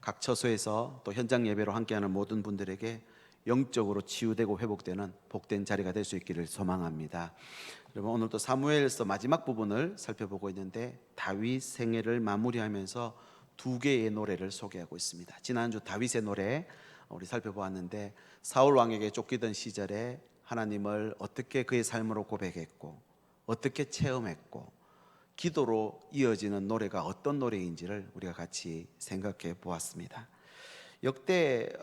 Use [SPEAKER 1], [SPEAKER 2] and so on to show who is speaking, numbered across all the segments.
[SPEAKER 1] 각 처소에서 또 현장 예배로 함께하는 모든 분들에게 영적으로 치유되고 회복되는 복된 자리가 될 수 있기를 소망합니다. 여러분, 오늘도 사무엘서 마지막 부분을 살펴보고 있는데 다윗 생애를 마무리하면서 두 개의 노래를 소개하고 있습니다. 지난주 다윗의 노래 우리 살펴보았는데, 사울 왕에게 쫓기던 시절에 하나님을 어떻게 그의 삶으로 고백했고 어떻게 체험했고 기도로 이어지는 노래가 어떤 노래인지를 우리가 같이 생각해 보았습니다. 역대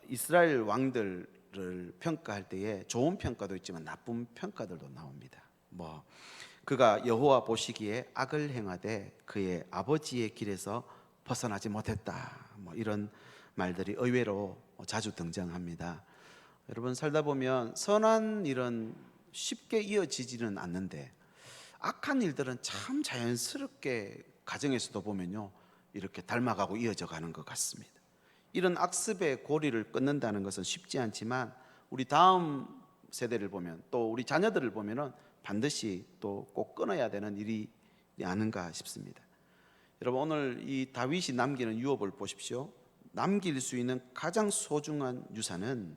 [SPEAKER 1] 이스라엘 왕들을 평가할 때에 좋은 평가도 있지만 나쁜 평가들도 나옵니다. 그가 여호와 보시기에 악을 행하되 그의 아버지의 길에서 벗어나지 못했다, 이런 말들이 의외로 자주 등장합니다. 여러분, 살다 보면 선한 일은 쉽게 이어지지는 않는데 악한 일들은 참 자연스럽게 가정에서도 보면요, 이렇게 닮아가고 이어져 가는 것 같습니다. 이런 악습의 고리를 끊는다는 것은 쉽지 않지만 우리 다음 세대를 보면, 또 우리 자녀들을 보면은 반드시 또 꼭 끊어야 되는 일이 아닌가 싶습니다. 여러분, 오늘 이 다윗이 남기는 유업을 보십시오. 남길 수 있는 가장 소중한 유산은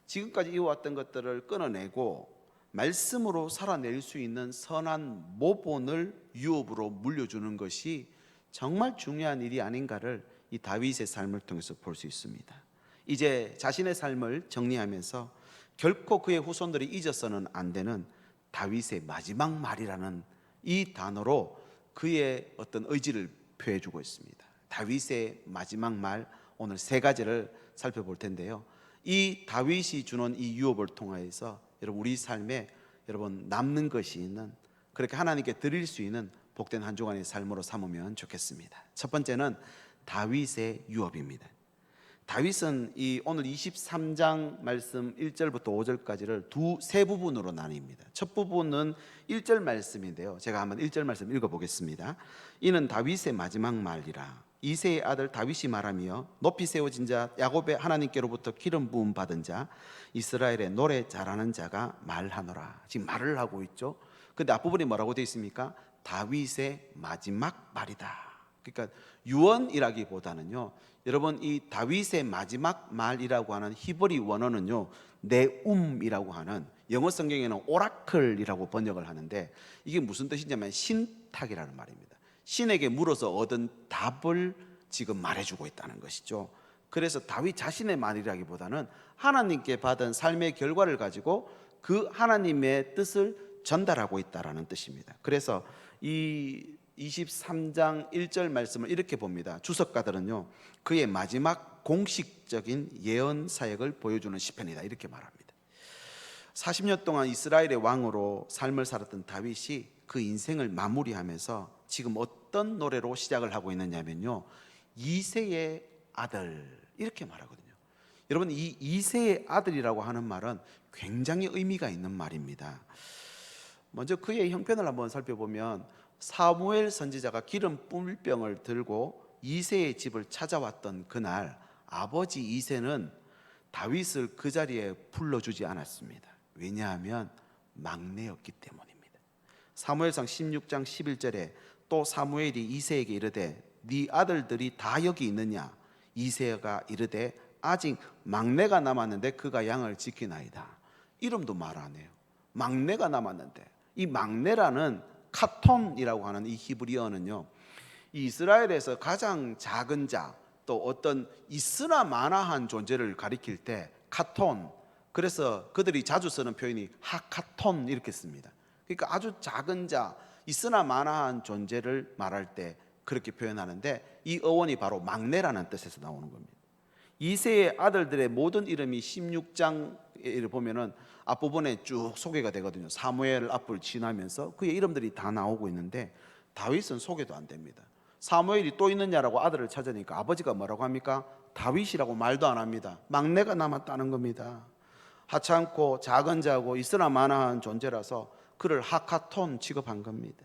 [SPEAKER 1] 지금까지 이어왔던 것들을 끊어내고 말씀으로 살아낼 수 있는 선한 모본을 유업으로 물려주는 것이 정말 중요한 일이 아닌가를 이 다윗의 삶을 통해서 볼 수 있습니다. 이제 자신의 삶을 정리하면서 결코 그의 후손들이 잊어서는 안 되는 다윗의 마지막 말이라는 이 단어로 그의 어떤 의지를 표해주고 있습니다. 다윗의 마지막 말, 오늘 세 가지를 살펴볼 텐데요, 이 다윗이 주는 이 유업을 통하여서 여러분, 우리 삶에 여러분 남는 것이 있는, 그렇게 하나님께 드릴 수 있는 복된 한 주간의 삶으로 삼으면 좋겠습니다. 첫 번째는 다윗의 유업입니다. 다윗은 이 오늘 23장 말씀 1절부터 5절까지를 세 부분으로 나뉩니다. 첫 부분은 1절 말씀인데요, 제가 한번 1절 말씀 읽어보겠습니다. 이는 다윗의 마지막 말이라. 이새의 아들 다윗이 말하며 높이 세워진 자 야곱의 하나님께로부터 기름 부음 받은 자 이스라엘의 노래 잘하는 자가 말하노라. 지금 말을 하고 있죠. 근데 앞부분이 뭐라고 되어 있습니까? 다윗의 마지막 말이다. 그러니까 유언이라기보다는요, 여러분, 이 다윗의 마지막 말이라고 하는 히브리 원어는요, 네움이라고 하는, 영어 성경에는 오라클이라고 번역을 하는데, 이게 무슨 뜻이냐면 신탁이라는 말입니다. 신에게 물어서 얻은 답을 지금 말해주고 있다는 것이죠. 그래서 다윗 자신의 말이라기보다는 하나님께 받은 삶의 결과를 가지고 그 하나님의 뜻을 전달하고 있다는 뜻입니다. 그래서 이 23장 1절 말씀을 이렇게 봅니다. 주석가들은요, 그의 마지막 공식적인 예언 사역을 보여주는 시편이다, 이렇게 말합니다. 40년 동안 이스라엘의 왕으로 삶을 살았던 다윗이 그 인생을 마무리하면서 지금 어떤 노래로 시작을 하고 있느냐면요, 이새의 아들, 이렇게 말하거든요. 여러분, 이 이새의 아들이라고 하는 말은 굉장히 의미가 있는 말입니다. 먼저 그의 형편을 한번 살펴보면, 사무엘 선지자가 기름 뿔병을 들고 이새의 집을 찾아왔던 그날 아버지 이새는 다윗을 그 자리에 불러주지 않았습니다. 왜냐하면 막내였기 때문입니다. 사무엘상 16장 11절에 또 사무엘이 이새에게 이르되 네 아들들이 다 여기 있느냐? 이새가 이르되 아직 막내가 남았는데 그가 양을 지키나이다. 이름도 말 안 해요. 막내가 남았는데, 이 막내라는 카톤이라고 하는 이 히브리어는요, 이 이스라엘에서 가장 작은 자, 또 어떤 있으나 마나한 존재를 가리킬 때 카톤, 그래서 그들이 자주 쓰는 표현이 하카톤 이렇게 씁니다. 그러니까 아주 작은 자, 있으나 마나한 존재를 말할 때 그렇게 표현하는데, 이 어원이 바로 막내라는 뜻에서 나오는 겁니다. 이새의 아들들의 모든 이름이 16장에 보면은 앞부분에 쭉 소개가 되거든요. 사무엘 앞을 지나면서 그의 이름들이 다 나오고 있는데 다윗은 소개도 안 됩니다. 사무엘이 또 있느냐라고 아들을 찾으니까 아버지가 뭐라고 합니까? 다윗이라고 말도 안 합니다. 막내가 남았다는 겁니다. 하찮고 작은 자고 있으나 마나한 존재라서 그를 하카톤 취급한 겁니다.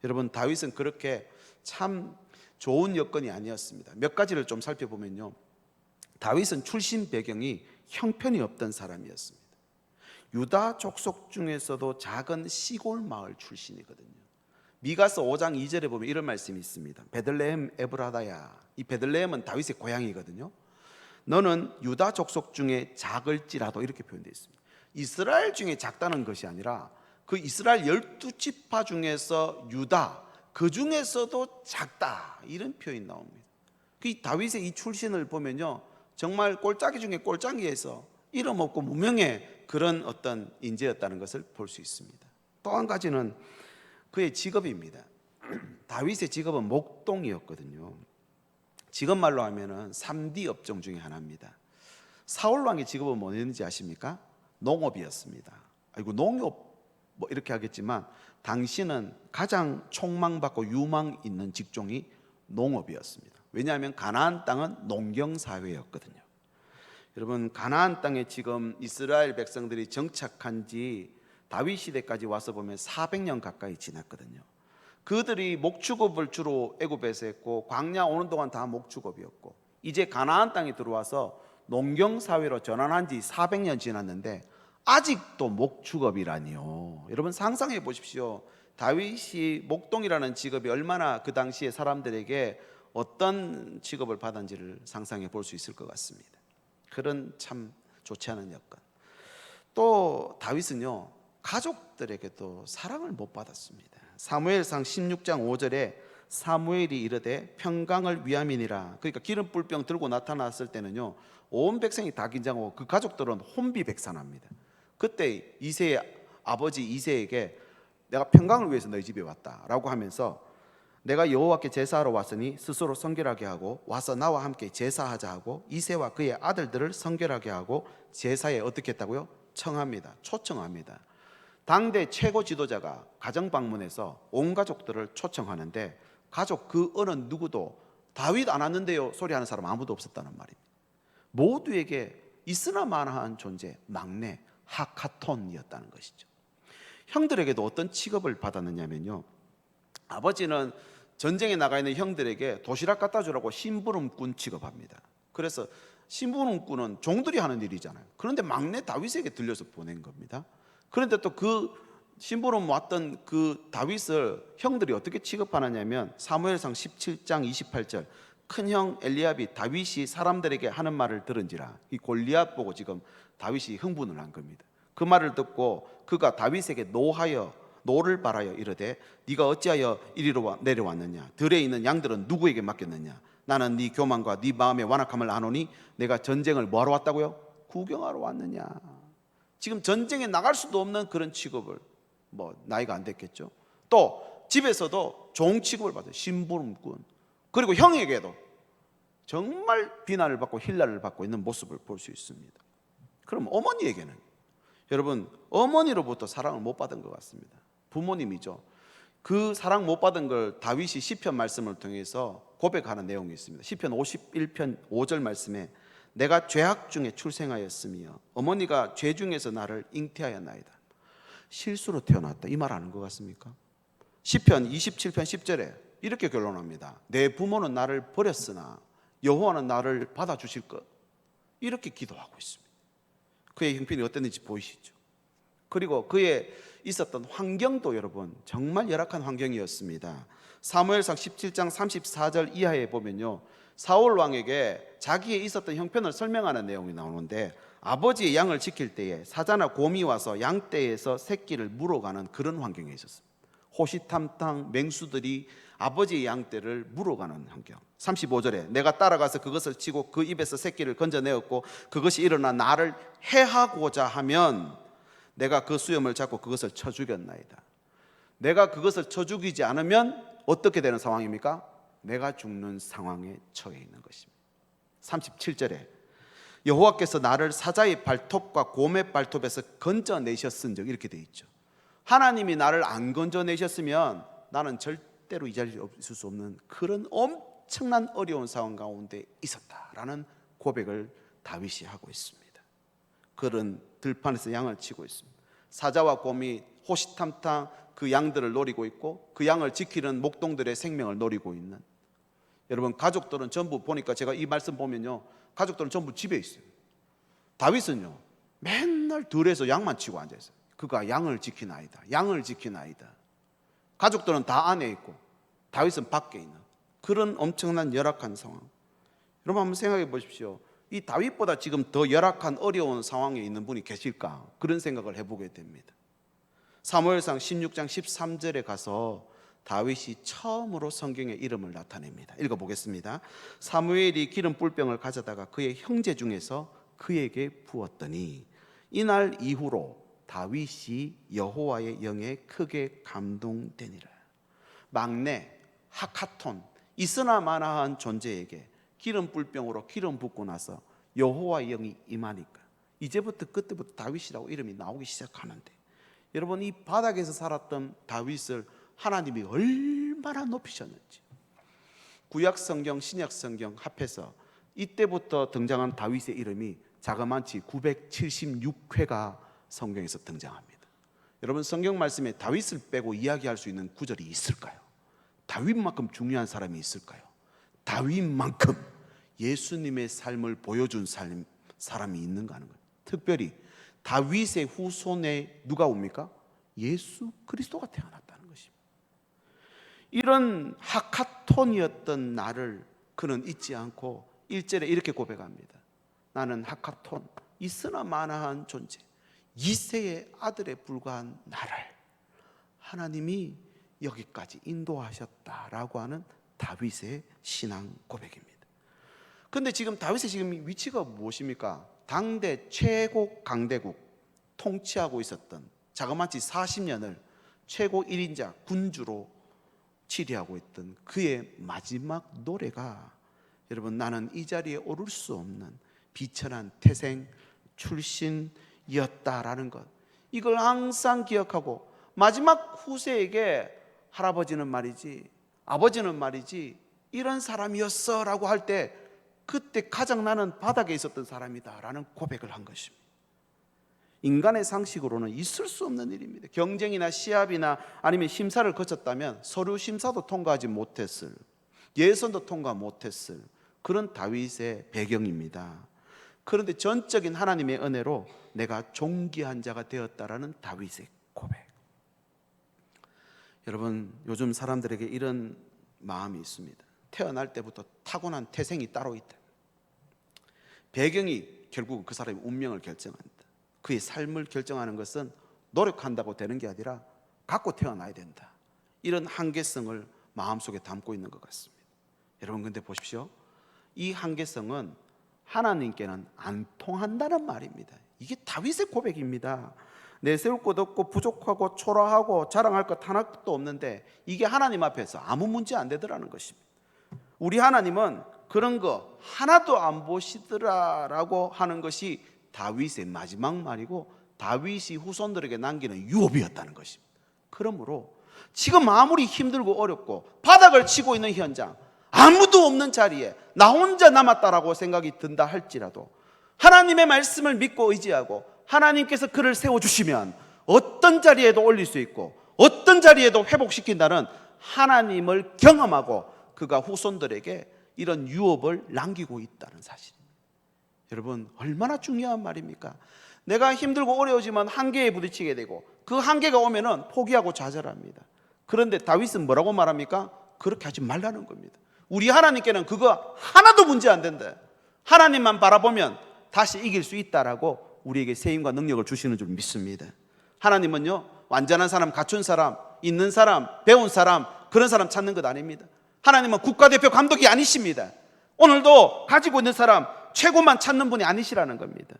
[SPEAKER 1] 여러분, 다윗은 그렇게 참 좋은 여건이 아니었습니다. 몇 가지를 좀 살펴보면요, 다윗은 출신 배경이 형편이 없던 사람이었습니다. 유다 족속 중에서도 작은 시골 마을 출신이거든요. 미가서 5장 2절에 보면 이런 말씀이 있습니다. 베들레헴 에브라다야. 이 베들레헴은 다윗의 고향이거든요. 너는 유다 족속 중에 작을지라도, 이렇게 표현되어 있습니다. 이스라엘 중에 작다는 것이 아니라 그 이스라엘 12지파 중에서 유다, 그 중에서도 작다, 이런 표현이 나옵니다. 그 다윗의 이 출신을 보면요, 정말 꼴짜기 중에 꼴짜기에서 이름 없고 무명의 그런 어떤 인재였다는 것을 볼 수 있습니다. 또 한 가지는 그의 직업입니다. 다윗의 직업은 목동이었거든요. 지금 말로 하면은 3D 업종 중에 하나입니다. 사울 왕의 직업은 뭐였는지 아십니까? 농업이었습니다. 아이고, 농업 뭐 이렇게 하겠지만 당시는 가장 촉망받고 유망 있는 직종이 농업이었습니다. 왜냐하면 가나안 땅은 농경 사회였거든요. 여러분, 가나안 땅에 지금 이스라엘 백성들이 정착한 지 다윗 시대까지 와서 보면 400년 가까이 지났거든요. 그들이 목축업을 주로 애굽에서 했고 광야 오는 동안 다 목축업이었고, 이제 가나안 땅에 들어와서 농경 사회로 전환한 지 400년 지났는데 아직도 목축업이라니요. 여러분, 상상해 보십시오. 다윗이 목동이라는 직업이 얼마나 그 당시에 사람들에게 어떤 직업을 받았는지를 상상해 볼 수 있을 것 같습니다. 그런 참 좋지 않은 여건. 또 다윗은요, 가족들에게도 사랑을 못 받았습니다. 사무엘상 16장 5절에 사무엘이 이르되 평강을 위함이니라. 그러니까 기름 뿔병 들고 나타났을 때는요, 온 백성이 다 긴장하고 그 가족들은 혼비백산합니다. 그때 이새의 아버지 이새에게 내가 평강을 위해서 너희 집에 왔다라고 하면서 내가 여호와께 제사하러 왔으니 스스로 성결하게 하고 와서 나와 함께 제사하자 하고 이새와 그의 아들들을 성결하게 하고 제사에 어떻게 했다고요? 청합니다. 초청합니다. 당대 최고 지도자가 가정 방문해서 온 가족들을 초청하는데 가족 그 어느 누구도 다윗 안 왔는데요 소리하는 사람 아무도 없었다는 말입니다. 모두에게 있으나마나한 존재, 막내 하카톤이었다는 것이죠. 형들에게도 어떤 취급을 받았느냐면요, 아버지는 전쟁에 나가 있는 형들에게 도시락 갖다 주라고 심부름꾼 취급합니다. 그래서 심부름꾼은 종들이 하는 일이잖아요. 그런데 막내 다윗에게 들려서 보낸 겁니다. 그런데 또 그 심부름 왔던 그 다윗을 형들이 어떻게 취급하느냐면 사무엘상 17장 28절 큰형 엘리압이 다윗이 사람들에게 하는 말을 들은지라, 이 골리앗 보고 지금 다윗이 흥분을 한 겁니다. 그 말을 듣고 그가 다윗에게 노를 바라여 이르되 네가 어찌하여 이리로 내려왔느냐, 들에 있는 양들은 누구에게 맡겼느냐, 나는 네 교만과 네 마음의 완악함을 아노니 내가 전쟁을 뭐하러 왔다고요? 구경하러 왔느냐. 지금 전쟁에 나갈 수도 없는 그런 취급을, 뭐 나이가 안 됐겠죠. 또 집에서도 종 취급을 받아요. 심부름꾼. 그리고 형에게도 정말 비난을 받고 힐난을 받고 있는 모습을 볼 수 있습니다. 그럼 어머니에게는, 여러분, 어머니로부터 사랑을 못 받은 것 같습니다. 부모님이죠. 그 사랑 못 받은 걸 다윗이 시편 말씀을 통해서 고백하는 내용이 있습니다. 시편 51편 5절 말씀에 내가 죄악 중에 출생하였으며 어머니가 죄 중에서 나를 잉태하였나이다. 실수로 태어났다, 이 말 아는 것 같습니까? 시편 27편 10절에 이렇게 결론합니다. 내 부모는 나를 버렸으나 여호와는 나를 받아주실 것, 이렇게 기도하고 있습니다. 그의 형편이 어땠는지 보이시죠? 그리고 그의 있었던 환경도 여러분 정말 열악한 환경이었습니다. 사무엘상 17장 34절 이하에 보면요, 사울 왕에게 자기의 있었던 형편을 설명하는 내용이 나오는데 아버지의 양을 지킬 때에 사자나 곰이 와서 양떼에서 새끼를 물어가는 그런 환경에 있었습니다. 호시탐탐 맹수들이 아버지의 양떼를 물어가는 환경. 35절에 내가 따라가서 그것을 치고 그 입에서 새끼를 건져내었고 그것이 일어나 나를 해하고자 하면 내가 그 수염을 잡고 그것을 쳐 죽였나이다. 내가 그것을 쳐 죽이지 않으면 어떻게 되는 상황입니까? 내가 죽는 상황에 처해 있는 것입니다. 37절에 여호와께서 나를 사자의 발톱과 곰의 발톱에서 건져내셨은즉, 이렇게 돼 있죠. 하나님이 나를 안 건져내셨으면 나는 절대로 이 자리에 있을 수 없는 그런 엄청난 어려운 상황 가운데 있었다라는 고백을 다윗이 하고 있습니다. 그런 들판에서 양을 치고 있습니다. 사자와 곰이 호시탐탐 그 양들을 노리고 있고 그 양을 지키는 목동들의 생명을 노리고 있는, 여러분, 가족들은 전부 보니까 제가 이 말씀 보면요, 가족들은 전부 집에 있어요. 다윗은요 맨날 들에서 양만 치고 앉아있어요. 그가 양을 지키나이다, 양을 지키나이다. 가족들은 다 안에 있고 다윗은 밖에 있는 그런 엄청난 열악한 상황. 여러분 한번 생각해 보십시오. 이 다윗보다 지금 더 열악한 어려운 상황에 있는 분이 계실까? 그런 생각을 해보게 됩니다. 사무엘상 16장 13절에 가서 다윗이 처음으로 성경에 이름을 나타냅니다. 읽어보겠습니다. 사무엘이 기름 뿔병을 가져다가 그의 형제 중에서 그에게 부었더니 이날 이후로 다윗이 여호와의 영에 크게 감동되니라. 막내 하카톤 있으나 마나한 존재에게 기름 뿔병으로 기름 붓고 나서 여호와의 영이 임하니까 이제부터 그때부터 다윗이라고 이름이 나오기 시작하는데, 여러분 이 바닥에서 살았던 다윗을 하나님이 얼마나 높이셨는지, 구약 성경 신약 성경 합해서 이때부터 등장한 다윗의 이름이 자그마치 976회가 성경에서 등장합니다. 여러분 성경 말씀에 다윗을 빼고 이야기할 수 있는 구절이 있을까요? 다윗만큼 중요한 사람이 있을까요? 다윗만큼 예수님의 삶을 보여준 사람이 있는가 하는 거예요. 특별히 다윗의 후손에 누가 옵니까? 예수 그리스도가 태어났다는 것입니다. 이런 하카톤이었던 나를 그는 잊지 않고 1절에 이렇게 고백합니다. 나는 하카톤 있으나 마나한 존재, 이새의 아들에 불과한 나를 하나님이 여기까지 인도하셨다라고 하는 다윗의 신앙 고백입니다. 그런데 지금 다윗의 지금 위치가 무엇입니까? 당대 최고 강대국 통치하고 있었던 자그마치 40년을 최고 1인자 군주로 치리하고 있던 그의 마지막 노래가, 여러분 나는 이 자리에 오를 수 없는 비천한 태생 출신이었다라는 것, 이걸 항상 기억하고 마지막 후세에게 할아버지는 말이지, 아버지는 말이지 이런 사람이었어 라고 할 때 그때 가장 나는 바닥에 있었던 사람이다 라는 고백을 한 것입니다. 인간의 상식으로는 있을 수 없는 일입니다. 경쟁이나 시합이나 아니면 심사를 거쳤다면 서류 심사도 통과하지 못했을, 예선도 통과 못했을 그런 다윗의 배경입니다. 그런데 전적인 하나님의 은혜로 내가 존귀한 자가 되었다라는 다윗의 고백. 여러분 요즘 사람들에게 이런 마음이 있습니다. 태어날 때부터 타고난 태생이 따로 있다. 배경이 결국 그 사람의 운명을 결정한다. 그의 삶을 결정하는 것은 노력한다고 되는 게 아니라 갖고 태어나야 된다. 이런 한계성을 마음속에 담고 있는 것 같습니다. 여러분 근데 보십시오. 이 한계성은 하나님께는 안 통한다는 말입니다. 이게 다윗의 고백입니다. 내세울 것 없고 부족하고 초라하고 자랑할 것 하나도 없는데 이게 하나님 앞에서 아무 문제 안 되더라는 것입니다. 우리 하나님은 그런 거 하나도 안 보시더라라고 하는 것이 다윗의 마지막 말이고 다윗이 후손들에게 남기는 유업이었다는 것입니다. 그러므로 지금 아무리 힘들고 어렵고 바닥을 치고 있는 현장, 아무도 없는 자리에 나 혼자 남았다라고 생각이 든다 할지라도 하나님의 말씀을 믿고 의지하고 하나님께서 그를 세워주시면 어떤 자리에도 올릴 수 있고 어떤 자리에도 회복시킨다는 하나님을 경험하고 그가 후손들에게 이런 유업을 남기고 있다는 사실입니다. 여러분 얼마나 중요한 말입니까? 내가 힘들고 어려우지만 한계에 부딪히게 되고 그 한계가 오면은 포기하고 좌절합니다. 그런데 다윗은 뭐라고 말합니까? 그렇게 하지 말라는 겁니다. 우리 하나님께는 그거 하나도 문제 안 된다. 하나님만 바라보면 다시 이길 수 있다라고 우리에게 세임과 능력을 주시는 줄 믿습니다. 하나님은요 완전한 사람, 갖춘 사람, 있는 사람, 배운 사람, 그런 사람 찾는 것 아닙니다. 하나님은 국가대표 감독이 아니십니다. 오늘도 가지고 있는 사람 최고만 찾는 분이 아니시라는 겁니다.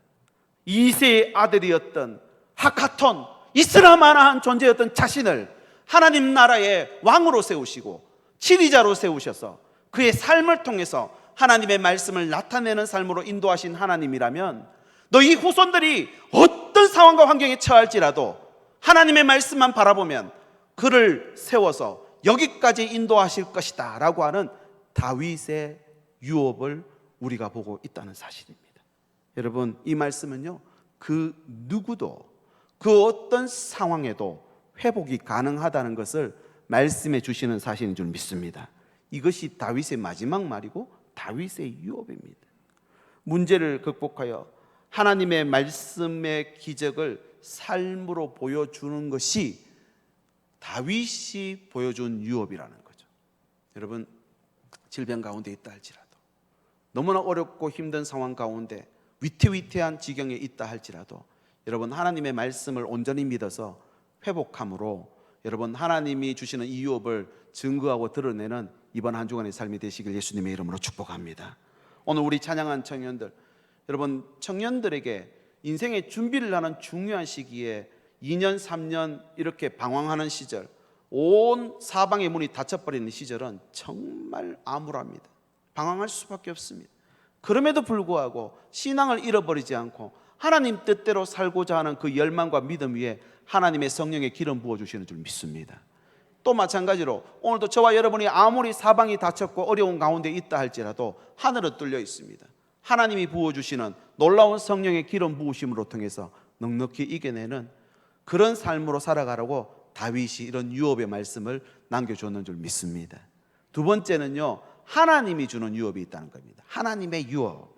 [SPEAKER 1] 이새의 아들이었던 하카톤, 이스라마나한 존재였던 자신을 하나님 나라의 왕으로 세우시고 지리자로 세우셔서 그의 삶을 통해서 하나님의 말씀을 나타내는 삶으로 인도하신 하나님이라면 너희 후손들이 어떤 상황과 환경에 처할지라도 하나님의 말씀만 바라보면 그를 세워서 여기까지 인도하실 것이다 라고 하는 다윗의 유업을 우리가 보고 있다는 사실입니다. 여러분 이 말씀은요 그 누구도 그 어떤 상황에도 회복이 가능하다는 것을 말씀해 주시는 사실인 줄 믿습니다. 이것이 다윗의 마지막 말이고 다윗의 유업입니다. 문제를 극복하여 하나님의 말씀의 기적을 삶으로 보여주는 것이 다윗이 보여준 유업이라는 거죠. 여러분, 질병 가운데 있다 할지라도, 너무나 어렵고 힘든 상황 가운데 위태위태한 지경에 있다 할지라도, 여러분 하나님의 말씀을 온전히 믿어서 회복함으로 여러분 하나님이 주시는 이 유업을 증거하고 드러내는 이번 한 주간의 삶이 되시길 예수님의 이름으로 축복합니다. 오늘 우리 찬양한 청년들, 여러분 청년들에게 인생의 준비를 하는 중요한 시기에 2년 3년 이렇게 방황하는 시절, 온 사방의 문이 닫혀버리는 시절은 정말 암울합니다. 방황할 수밖에 없습니다. 그럼에도 불구하고 신앙을 잃어버리지 않고 하나님 뜻대로 살고자 하는 그 열망과 믿음 위에 하나님의 성령의 기름 부어주시는 줄 믿습니다. 또 마찬가지로 오늘도 저와 여러분이 아무리 사방이 닫혔고 어려운 가운데 있다 할지라도 하늘은 뚫려 있습니다. 하나님이 부어주시는 놀라운 성령의 기름 부으심으로 통해서 넉넉히 이겨내는 그런 삶으로 살아가라고 다윗이 이런 유업의 말씀을 남겨줬는 줄 믿습니다. 두 번째는요, 하나님이 주는 유업이 있다는 겁니다. 하나님의 유업.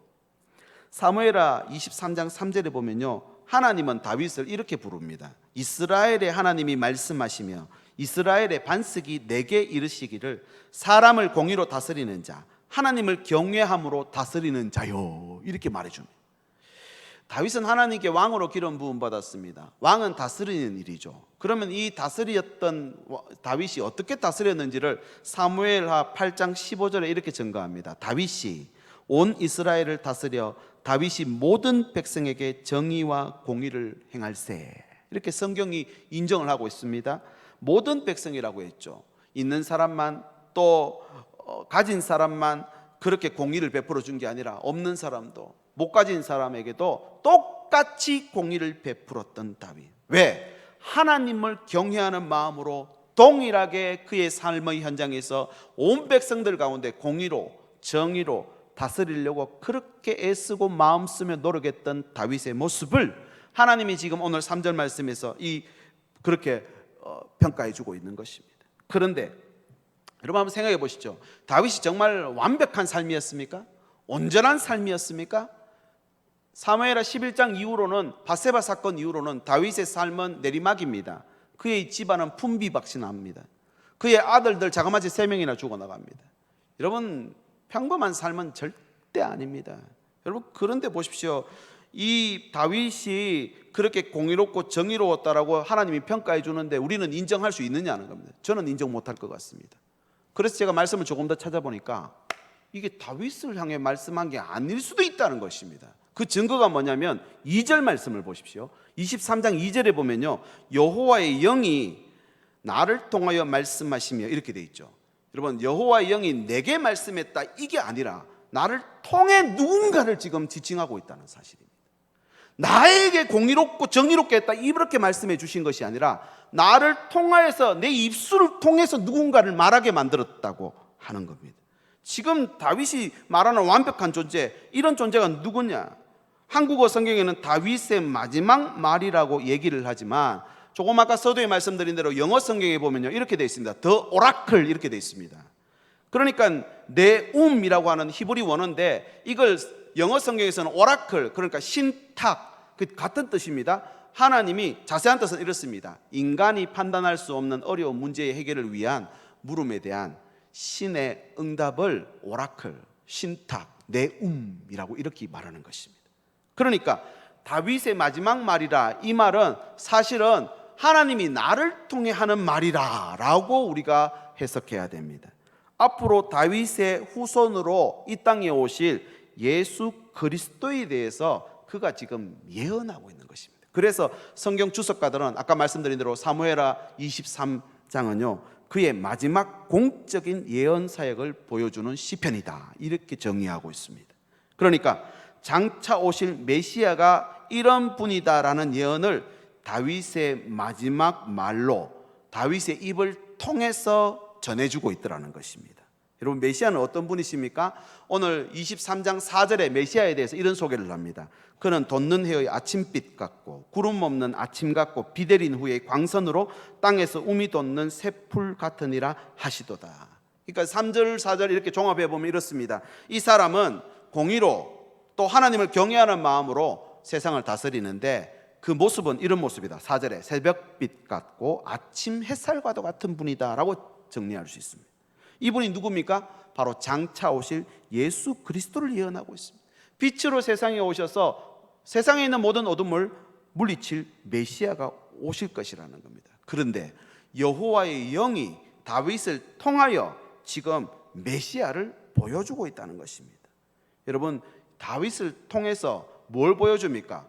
[SPEAKER 1] 사무엘하 23장 3절에 보면요, 하나님은 다윗을 이렇게 부릅니다. 이스라엘의 하나님이 말씀하시며 이스라엘의 반석이 내게 이르시기를 사람을 공의로 다스리는 자, 하나님을 경외함으로 다스리는 자요, 이렇게 말해줍니다. 다윗은 하나님께 왕으로 기름 부음 받았습니다. 왕은 다스리는 일이죠. 그러면 이 다스렸던 다윗이 어떻게 다스렸는지를 사무엘하 8장 15절에 이렇게 증거합니다. 다윗이 온 이스라엘을 다스려 다윗이 모든 백성에게 정의와 공의를 행할세, 이렇게 성경이 인정을 하고 있습니다. 모든 백성이라고 했죠. 있는 사람만, 또 가진 사람만 그렇게 공의를 베풀어 준 게 아니라 없는 사람도, 못 가진 사람에게도 똑같이 공의를 베풀었던 다윗. 왜? 하나님을 경외하는 마음으로 동일하게 그의 삶의 현장에서 온 백성들 가운데 공의로, 정의로 다스리려고 그렇게 애쓰고 마음 쓰며 노력했던 다윗의 모습을 하나님이 지금 오늘 3절 말씀에서 그렇게 평가해 주고 있는 것입니다. 그런데 여러분 한번 생각해 보시죠. 다윗이 정말 완벽한 삶이었습니까? 온전한 삶이었습니까? 사무엘하 11장 이후로는, 바세바 사건 이후로는 다윗의 삶은 내리막입니다. 그의 집안은 풍비박신합니다. 그의 아들들 자그마치 3명이나 죽어나갑니다. 여러분, 평범한 삶은 절대 아닙니다. 여러분, 그런데 보십시오. 이 다윗이 그렇게 공의롭고 정의로웠다라고 하나님이 평가해 주는데 우리는 인정할 수 있느냐는 겁니다. 저는 인정 못할 것 같습니다. 그래서 제가 말씀을 조금 더 찾아보니까 이게 다윗을 향해 말씀한 게 아닐 수도 있다는 것입니다. 그 증거가 뭐냐면 2절 말씀을 보십시오. 23장 2절에 보면요, 여호와의 영이 나를 통하여 말씀하시며 이렇게 돼 있죠. 여러분, 여호와의 영이 내게 말씀했다, 이게 아니라 나를 통해 누군가를 지금 지칭하고 있다는 사실입니다. 나에게 공의롭고 정의롭게 했다, 이렇게 말씀해 주신 것이 아니라 나를 통하여서, 내 입술을 통해서 누군가를 말하게 만들었다고 하는 겁니다. 지금 다윗이 말하는 완벽한 존재, 이런 존재가 누구냐? 한국어 성경에는 다윗의 마지막 말이라고 얘기를 하지만 조금 아까 서두에 말씀드린 대로 영어 성경에 보면요, 이렇게 되어 있습니다. The Oracle, 이렇게 되어 있습니다. 그러니까 네움이라고 하는 히브리 원어인데 이걸 영어 성경에서는 오라클, 그러니까 신탁, 그 같은 뜻입니다. 하나님이, 자세한 뜻은 이렇습니다. 인간이 판단할 수 없는 어려운 문제의 해결을 위한 물음에 대한 신의 응답을 오라클, 신탁, 네움이라고 이렇게 말하는 것입니다. 그러니까 다윗의 마지막 말이라, 이 말은 사실은 하나님이 나를 통해 하는 말이라 라고 우리가 해석해야 됩니다. 앞으로 다윗의 후손으로 이 땅에 오실 예수 그리스도에 대해서 그가 지금 예언하고 있는 것입니다. 그래서 성경 주석가들은 아까 말씀드린 대로 사무엘하 23장은요 그의 마지막 공적인 예언 사역을 보여주는 시편이다, 이렇게 정의하고 있습니다. 그러니까 장차 오실 메시아가 이런 분이다라는 예언을 다윗의 마지막 말로 다윗의 입을 통해서 전해주고 있더라는 것입니다. 여러분, 메시아는 어떤 분이십니까? 오늘 23장 4절에 메시아에 대해서 이런 소개를 합니다. 그는 돋는 해의 아침빛 같고 구름 없는 아침 같고 비대린 후에 광선으로 땅에서 움이 돋는 새풀 같으니라 하시도다. 그러니까 3절 4절 이렇게 종합해 보면 이렇습니다. 이 사람은 공의로 또 하나님을 경외하는 마음으로 세상을 다스리는데 그 모습은 이런 모습이다. 4절에 새벽빛 같고 아침 햇살과도 같은 분이다 라고 정리할 수 있습니다. 이분이 누굽니까? 바로 장차 오실 예수 그리스도를 예언하고 있습니다. 빛으로 세상에 오셔서 세상에 있는 모든 어둠을 물리칠 메시아가 오실 것이라는 겁니다. 그런데 여호와의 영이 다윗을 통하여 지금 메시아를 보여주고 있다는 것입니다. 여러분, 다윗을 통해서 뭘 보여줍니까?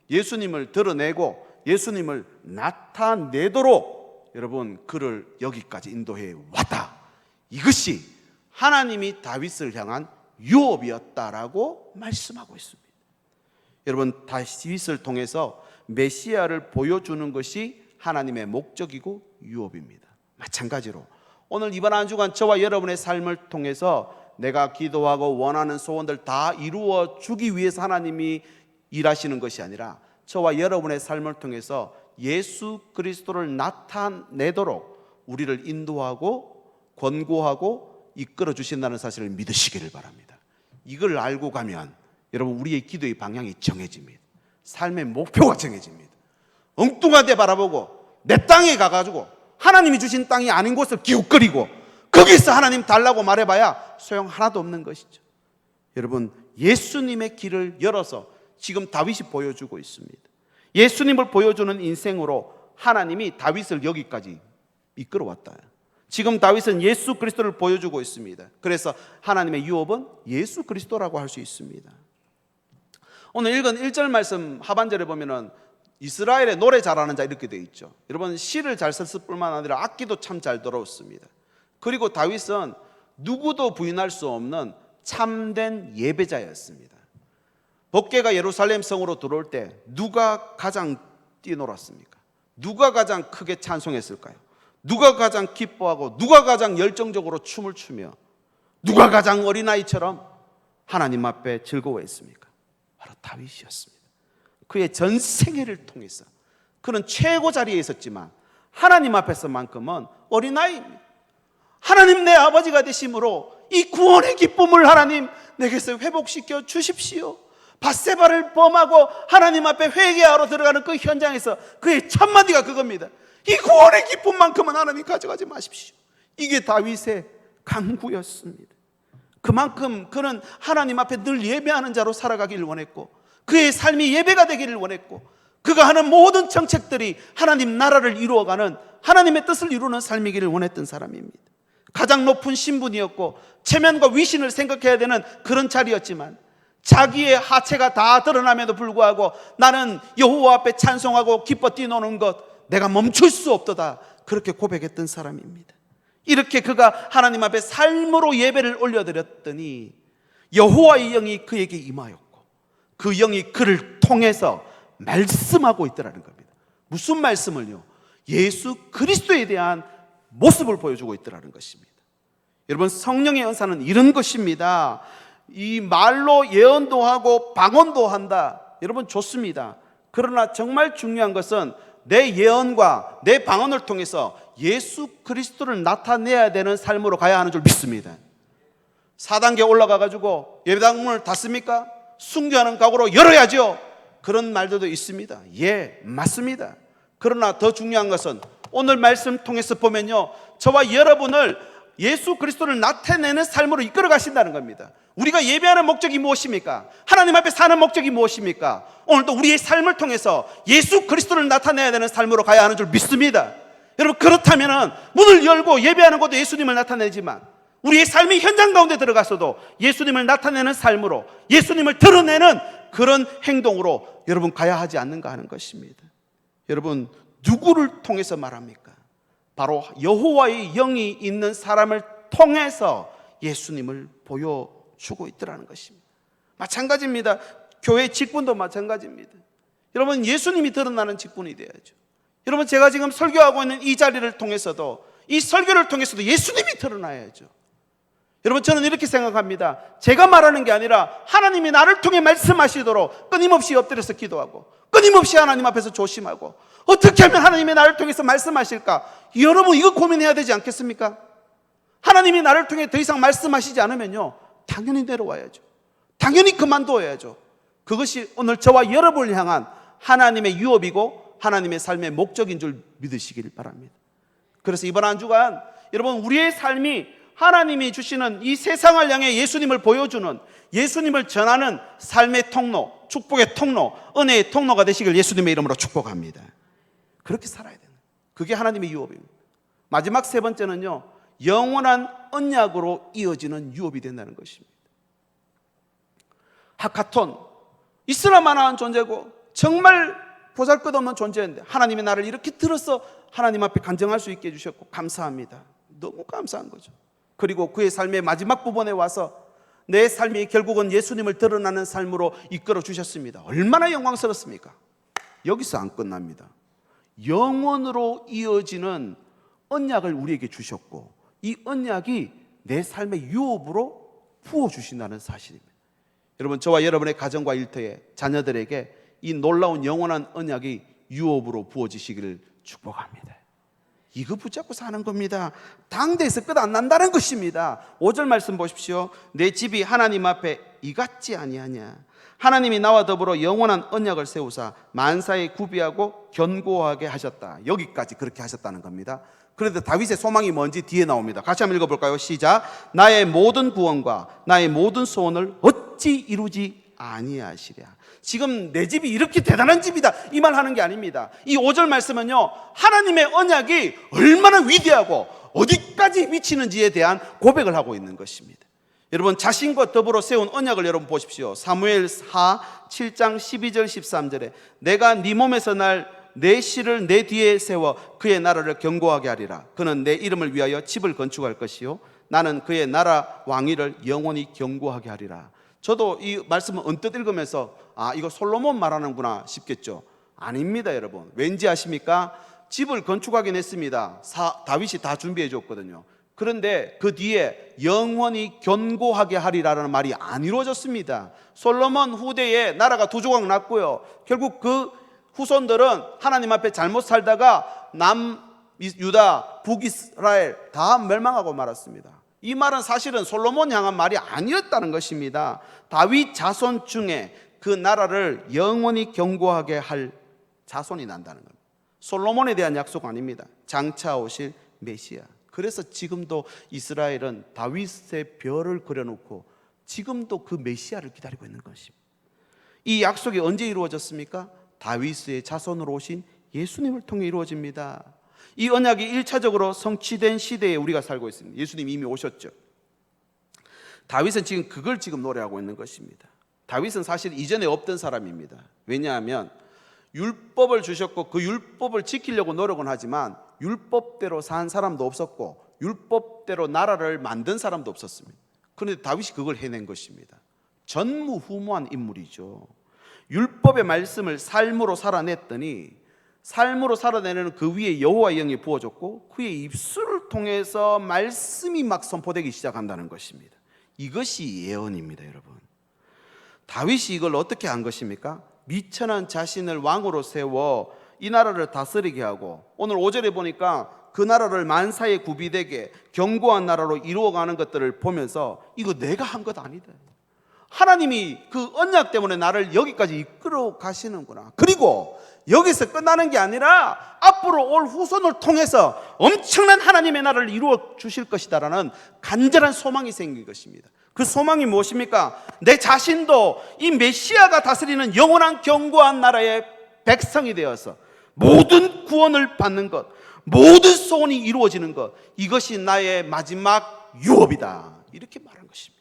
[SPEAKER 1] 예수님을 드러내고 예수님을 나타내도록 여러분 그를 여기까지 인도해 왔다. 이것이 하나님이 다윗을 향한 유업이었다라고 말씀하고 있습니다. 여러분, 다윗을 통해서 메시아를 보여주는 것이 하나님의 목적이고 유업입니다. 마찬가지로 오늘 이번 한 주간 저와 여러분의 삶을 통해서 내가 기도하고 원하는 소원들 다 이루어 주기 위해서 하나님이 일하시는 것이 아니라 저와 여러분의 삶을 통해서 예수 그리스도를 나타내도록 우리를 인도하고 권고하고 이끌어 주신다는 사실을 믿으시기를 바랍니다. 이걸 알고 가면 여러분 우리의 기도의 방향이 정해집니다. 삶의 목표가 정해집니다. 엉뚱한 데 바라보고 내 땅에 가가지고 하나님이 주신 땅이 아닌 곳을 기웃거리고 거기서 하나님 달라고 말해봐야 소용 하나도 없는 것이죠. 여러분, 예수님의 길을 열어서 지금 다윗이 보여주고 있습니다. 예수님을 보여주는 인생으로 하나님이 다윗을 여기까지 이끌어왔다. 지금 다윗은 예수 그리스도를 보여주고 있습니다. 그래서 하나님의 유업은 예수 그리스도라고 할 수 있습니다. 오늘 읽은 1절 말씀 하반절에 보면은 이스라엘의 노래 잘하는 자 이렇게 되어 있죠. 여러분, 시를 잘 썼을 뿐만 아니라 악기도 참 잘 들었습니다. 그리고 다윗은 누구도 부인할 수 없는 참된 예배자였습니다. 법궤가 예루살렘 성으로 들어올 때 누가 가장 뛰놀았습니까? 누가 가장 크게 찬송했을까요? 누가 가장 기뻐하고 누가 가장 열정적으로 춤을 추며 누가 가장 어린아이처럼 하나님 앞에 즐거워했습니까? 바로 다윗이었습니다. 그의 전생애를 통해서 그는 최고 자리에 있었지만 하나님 앞에서만큼은 어린아이입니다. 하나님 내 아버지가 되심으로 이 구원의 기쁨을 하나님 내게서 회복시켜 주십시오. 밧세바를 범하고 하나님 앞에 회개하러 들어가는 그 현장에서 그의 첫 마디가 그겁니다. 이 구원의 기쁨만큼은 하나님 가져가지 마십시오. 이게 다윗의 간구였습니다. 그만큼 그는 하나님 앞에 늘 예배하는 자로 살아가기를 원했고 그의 삶이 예배가 되기를 원했고 그가 하는 모든 정책들이 하나님 나라를 이루어가는 하나님의 뜻을 이루는 삶이기를 원했던 사람입니다. 가장 높은 신분이었고 체면과 위신을 생각해야 되는 그런 자리였지만 자기의 하체가 다 드러남에도 불구하고 나는 여호와 앞에 찬송하고 기뻐 뛰노는 것 내가 멈출 수 없도다 그렇게 고백했던 사람입니다. 이렇게 그가 하나님 앞에 삶으로 예배를 올려드렸더니 여호와의 영이 그에게 임하였고 그 영이 그를 통해서 말씀하고 있더라는 겁니다. 무슨 말씀을요? 예수 그리스도에 대한 모습을 보여주고 있더라는 것입니다. 여러분, 성령의 은사는 이런 것입니다. 이 말로 예언도 하고 방언도 한다. 여러분, 좋습니다. 그러나 정말 중요한 것은 내 예언과 내 방언을 통해서 예수 그리스도를 나타내야 되는 삶으로 가야 하는 줄 믿습니다. 4단계 올라가가지고 예배당 문을 닫습니까? 순교하는 각오로 열어야죠. 그런 말들도 있습니다. 예, 맞습니다. 그러나 더 중요한 것은 오늘 말씀 통해서 보면요, 저와 여러분을 예수 그리스도를 나타내는 삶으로 이끌어 가신다는 겁니다. 우리가 예배하는 목적이 무엇입니까? 하나님 앞에 사는 목적이 무엇입니까? 오늘도 우리의 삶을 통해서 예수 그리스도를 나타내야 되는 삶으로 가야 하는 줄 믿습니다. 여러분, 그렇다면 문을 열고 예배하는 것도 예수님을 나타내지만 우리의 삶의 현장 가운데 들어가서도 예수님을 나타내는 삶으로 예수님을 드러내는 그런 행동으로 여러분 가야 하지 않는가 하는 것입니다. 여러분, 누구를 통해서 말합니까? 바로 여호와의 영이 있는 사람을 통해서 예수님을 보여주고 있더라는 것입니다. 마찬가지입니다. 교회 직분도 마찬가지입니다. 여러분, 예수님이 드러나는 직분이 돼야죠. 여러분, 제가 지금 설교하고 있는 이 자리를 통해서도 이 설교를 통해서도 예수님이 드러나야죠. 여러분, 저는 이렇게 생각합니다. 제가 말하는 게 아니라 하나님이 나를 통해 말씀하시도록 끊임없이 엎드려서 기도하고 끊임없이 하나님 앞에서 조심하고 어떻게 하면 하나님이 나를 통해서 말씀하실까? 여러분, 이거 고민해야 되지 않겠습니까? 하나님이 나를 통해 더 이상 말씀하시지 않으면요, 당연히 내려와야죠. 당연히 그만둬야죠. 그것이 오늘 저와 여러분을 향한 하나님의 유업이고 하나님의 삶의 목적인 줄 믿으시길 바랍니다. 그래서 이번 한 주간 여러분, 우리의 삶이 하나님이 주시는 이 세상을 향해 예수님을 보여주는, 예수님을 전하는 삶의 통로, 축복의 통로, 은혜의 통로가 되시길 예수님의 이름으로 축복합니다. 그렇게 살아야 되는, 그게 하나님의 유업입니다. 마지막 세 번째는요, 영원한 언약으로 이어지는 유업이 된다는 것입니다. 하카톤, 있으나 마나한 존재고 정말 보잘것없는 존재인데 하나님의 나를 이렇게 들어서 하나님 앞에 간증할 수 있게 해주셨고 감사합니다. 너무 감사한 거죠. 그리고 그의 삶의 마지막 부분에 와서 내 삶이 결국은 예수님을 드러나는 삶으로 이끌어 주셨습니다. 얼마나 영광스럽습니까? 여기서 안 끝납니다. 영원으로 이어지는 언약을 우리에게 주셨고 이 언약이 내 삶의 유업으로 부어주신다는 사실입니다. 여러분, 저와 여러분의 가정과 일터에 자녀들에게 이 놀라운 영원한 언약이 유업으로 부어지시기를 축복합니다. 이거 붙잡고 사는 겁니다. 당대에서 끝 안 난다는 것입니다. 5절 말씀 보십시오. 내 집이 하나님 앞에 이 같지 아니하냐. 하나님이 나와 더불어 영원한 언약을 세우사 만사에 구비하고 견고하게 하셨다. 여기까지 그렇게 하셨다는 겁니다. 그런데 다윗의 소망이 뭔지 뒤에 나옵니다. 같이 한번 읽어볼까요? 시작. 나의 모든 구원과 나의 모든 소원을 어찌 이루지 아니하시랴. 지금 내 집이 이렇게 대단한 집이다 이 말 하는 게 아닙니다. 이 5절 말씀은요, 하나님의 언약이 얼마나 위대하고 어디까지 미치는지에 대한 고백을 하고 있는 것입니다. 여러분, 자신과 더불어 세운 언약을 여러분 보십시오. 사무엘하 7장 12절 13절에 내가 네 몸에서 날 내 씨를 내 뒤에 세워 그의 나라를 견고하게 하리라. 그는 내 이름을 위하여 집을 건축할 것이요 나는 그의 나라 왕위를 영원히 견고하게 하리라. 저도 이 말씀을 언뜻 읽으면서 이거 솔로몬 말하는구나 싶겠죠. 아닙니다, 여러분. 왠지 아십니까? 집을 건축하긴 했습니다. 다윗이 다 준비해 줬거든요. 그런데 그 뒤에 영원히 견고하게 하리라는 말이 안 이루어졌습니다. 솔로몬 후대에 나라가 두 조각 났고요. 결국 그 후손들은 하나님 앞에 잘못 살다가 남유다, 북이스라엘 다 멸망하고 말았습니다. 이 말은 사실은 솔로몬 향한 말이 아니었다는 것입니다. 다윗 자손 중에 그 나라를 영원히 견고하게 할 자손이 난다는 겁니다. 솔로몬에 대한 약속 아닙니다. 장차 오실 메시아. 그래서 지금도 이스라엘은 다윗의 별을 그려놓고 지금도 그 메시아를 기다리고 있는 것입니다. 이 약속이 언제 이루어졌습니까? 다윗의 자손으로 오신 예수님을 통해 이루어집니다. 이 언약이 1차적으로 성취된 시대에 우리가 살고 있습니다. 예수님이 이미 오셨죠. 다윗은 지금 그걸 노래하고 있는 것입니다. 다윗은 사실 이전에 없던 사람입니다. 왜냐하면 율법을 주셨고 그 율법을 지키려고 노력은 하지만 율법대로 산 사람도 없었고 율법대로 나라를 만든 사람도 없었습니다. 그런데 다윗이 그걸 해낸 것입니다. 전무후무한 인물이죠. 율법의 말씀을 삶으로 살아냈더니 삶으로 살아내는 그 위에 여호와의 영이 부어졌고 그의 입술을 통해서 말씀이 막 선포되기 시작한다는 것입니다. 이것이 예언입니다, 여러분. 다윗이 이걸 어떻게 한 것입니까? 미천한 자신을 왕으로 세워 이 나라를 다스리게 하고 오늘 5절에 보니까 그 나라를 만사에 구비되게 견고한 나라로 이루어가는 것들을 보면서 이거 내가 한 것 아니다. 하나님이 그 언약 때문에 나를 여기까지 이끌어 가시는구나. 그리고 여기서 끝나는 게 아니라 앞으로 올 후손을 통해서 엄청난 하나님의 나라를 이루어 주실 것이다라는 간절한 소망이 생긴 것입니다. 그 소망이 무엇입니까? 내 자신도 이 메시아가 다스리는 영원한 견고한 나라의 백성이 되어서 모든 구원을 받는 것, 모든 소원이 이루어지는 것, 이것이 나의 마지막 유업이다. 이렇게 말한 것입니다.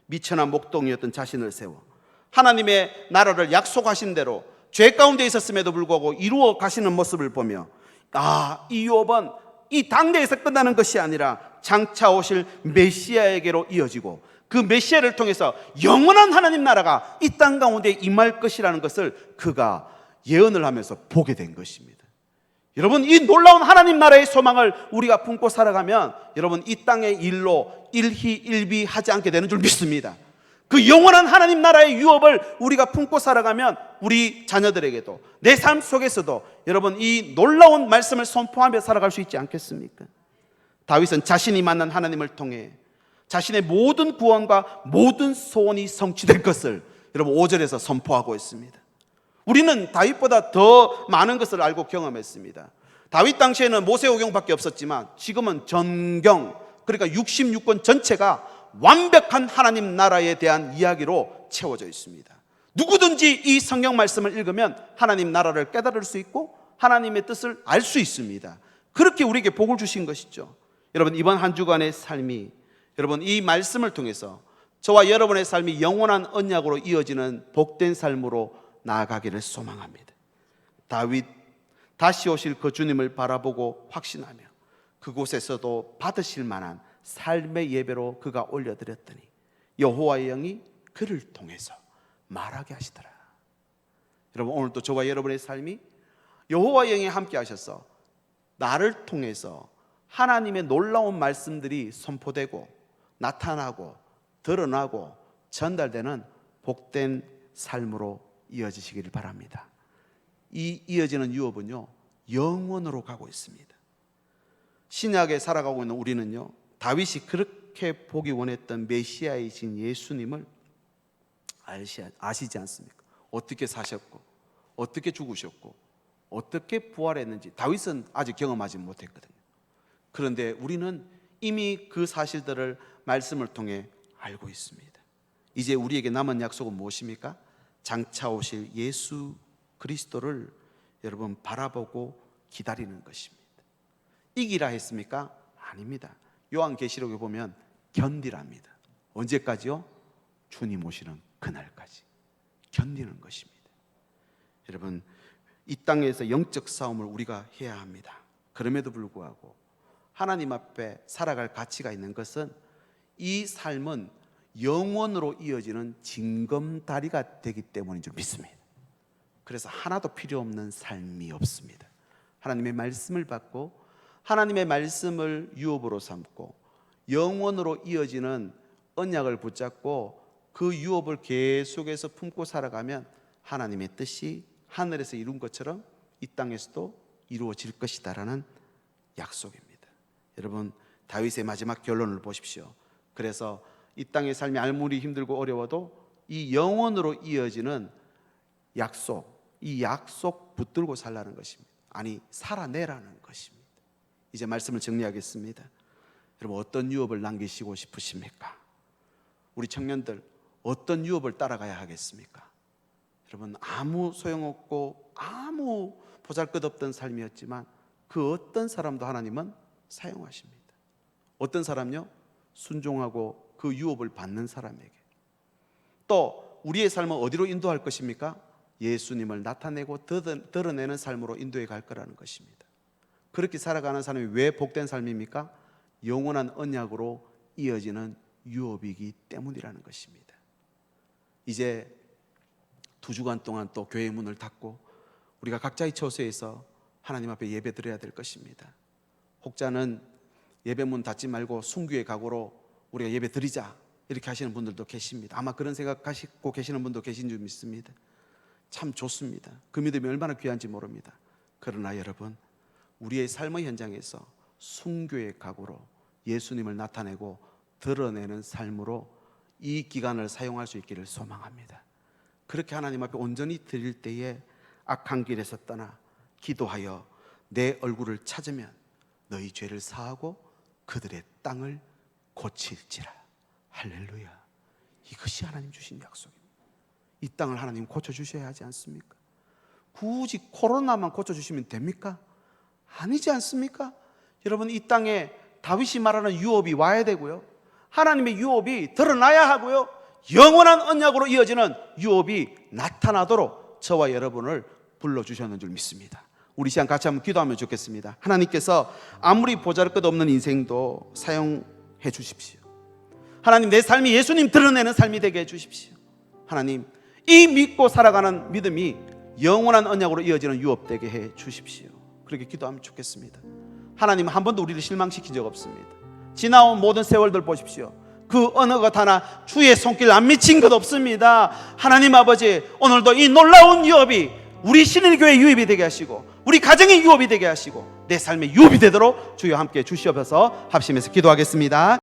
[SPEAKER 1] 미천한 목동이었던 자신을 세워 하나님의 나라를 약속하신 대로 죄 가운데 있었음에도 불구하고 이루어 가시는 모습을 보며 이 유업은 이 당대에서 끝나는 것이 아니라 장차 오실 메시아에게로 이어지고 그 메시아를 통해서 영원한 하나님 나라가 이 땅 가운데 임할 것이라는 것을 그가 예언을 하면서 보게 된 것입니다. 여러분, 이 놀라운 하나님 나라의 소망을 우리가 품고 살아가면 여러분 이 땅의 일로 일희일비하지 않게 되는 줄 믿습니다. 그 영원한 하나님 나라의 유업을 우리가 품고 살아가면 우리 자녀들에게도 내 삶 속에서도 여러분 이 놀라운 말씀을 선포하며 살아갈 수 있지 않겠습니까? 다윗은 자신이 만난 하나님을 통해 자신의 모든 구원과 모든 소원이 성취될 것을 여러분 5절에서 선포하고 있습니다. 우리는 다윗보다 더 많은 것을 알고 경험했습니다. 다윗 당시에는 모세오경밖에 없었지만 지금은 전경, 그러니까 66권 전체가 완벽한 하나님 나라에 대한 이야기로 채워져 있습니다. 누구든지 이 성경 말씀을 읽으면 하나님 나라를 깨달을 수 있고 하나님의 뜻을 알 수 있습니다. 그렇게 우리에게 복을 주신 것이죠. 여러분, 이번 한 주간의 삶이, 여러분, 이 말씀을 통해서 저와 여러분의 삶이 영원한 언약으로 이어지는 복된 삶으로 나아가기를 소망합니다. 다윗, 다시 오실 그 주님을 바라보고 확신하며 그곳에서도 받으실 만한 삶의 예배로 그가 올려드렸더니 여호와의 영이 그를 통해서 말하게 하시더라. 여러분, 오늘도 저와 여러분의 삶이 여호와의 영이 함께 하셔서 나를 통해서 하나님의 놀라운 말씀들이 선포되고 나타나고 드러나고 전달되는 복된 삶으로 이어지시기를 바랍니다. 이 이어지는 유업은요, 영원으로 가고 있습니다. 신약에 살아가고 있는 우리는요, 다윗이 그렇게 보기 원했던 메시아이신 예수님을 아시지 않습니까? 어떻게 사셨고 어떻게 죽으셨고 어떻게 부활했는지 다윗은 아직 경험하지 못했거든요. 그런데 우리는 이미 그 사실들을 말씀을 통해 알고 있습니다. 이제 우리에게 남은 약속은 무엇입니까? 장차 오실 예수 그리스도를 여러분 바라보고 기다리는 것입니다. 이기라 했습니까? 아닙니다. 요한계시록에 보면 견디랍니다. 언제까지요? 주님 오시는 그날까지 견디는 것입니다. 여러분, 이 땅에서 영적 싸움을 우리가 해야 합니다. 그럼에도 불구하고 하나님 앞에 살아갈 가치가 있는 것은 이 삶은 영원으로 이어지는 징검다리가 되기 때문인 줄 믿습니다. 그래서 하나도 필요 없는 삶이 없습니다. 하나님의 말씀을 받고 하나님의 말씀을 유업으로 삼고 영원으로 이어지는 언약을 붙잡고 그 유업을 계속해서 품고 살아가면 하나님의 뜻이 하늘에서 이룬 것처럼 이 땅에서도 이루어질 것이다라는 약속입니다. 여러분, 다윗의 마지막 결론을 보십시오. 그래서 이 땅의 삶이 아무리 힘들고 어려워도 이 영원으로 이어지는 약속, 이 약속 붙들고 살라는 것입니다. 아니, 살아내라는 것입니다. 이제 말씀을 정리하겠습니다. 여러분, 어떤 유업을 남기시고 싶으십니까? 우리 청년들 어떤 유업을 따라가야 하겠습니까? 여러분, 아무 소용없고 아무 보잘것없던 삶이었지만 그 어떤 사람도 하나님은 사용하십니다. 어떤 사람요? 순종하고 그 유업을 받는 사람에게. 또 우리의 삶은 어디로 인도할 것입니까? 예수님을 나타내고 드러내는 삶으로 인도해 갈 거라는 것입니다. 그렇게 살아가는 사람이 왜 복된 삶입니까? 영원한 언약으로 이어지는 유업이기 때문이라는 것입니다. 이제 2주간 동안 또 교회 문을 닫고 우리가 각자의 처소에서 하나님 앞에 예배 드려야 될 것입니다. 혹자는 예배문 닫지 말고 순교의 각오로 우리가 예배 드리자 이렇게 하시는 분들도 계십니다. 아마 그런 생각하시고 계시는 분도 계신 줄 믿습니다. 참 좋습니다. 그 믿음이 얼마나 귀한지 모릅니다. 그러나 여러분, 우리의 삶의 현장에서 순교의 각오로 예수님을 나타내고 드러내는 삶으로 이 기간을 사용할 수 있기를 소망합니다. 그렇게 하나님 앞에 온전히 드릴 때에 악한 길에서 떠나 기도하여 내 얼굴을 찾으면 너희 죄를 사하고 그들의 땅을 고칠지라. 할렐루야. 이것이 하나님 주신 약속입니다. 이 땅을 하나님 고쳐주셔야 하지 않습니까? 굳이 코로나만 고쳐주시면 됩니까? 아니지 않습니까? 여러분, 이 땅에 다윗이 말하는 유업이 와야 되고요, 하나님의 유업이 드러나야 하고요, 영원한 언약으로 이어지는 유업이 나타나도록 저와 여러분을 불러주셨는 줄 믿습니다. 우리 시간 같이 한번 기도하면 좋겠습니다. 하나님께서 아무리 보잘것없는 인생도 사용해 주십시오. 하나님, 내 삶이 예수님 드러내는 삶이 되게 해 주십시오. 하나님, 이 믿고 살아가는 믿음이 영원한 언약으로 이어지는 유업되게 해 주십시오. 그렇게 기도하면 좋겠습니다. 하나님, 한 번도 우리를 실망시킨 적 없습니다. 지나온 모든 세월들 보십시오. 그 어느 것 하나 주의 손길 안 미친 것 없습니다. 하나님 아버지, 오늘도 이 놀라운 유업이 우리 신일교회 유업이 되게 하시고 우리 가정의 유업이 되게 하시고 내 삶의 유업이 되도록 주여 함께 주시옵소서. 합심해서 기도하겠습니다.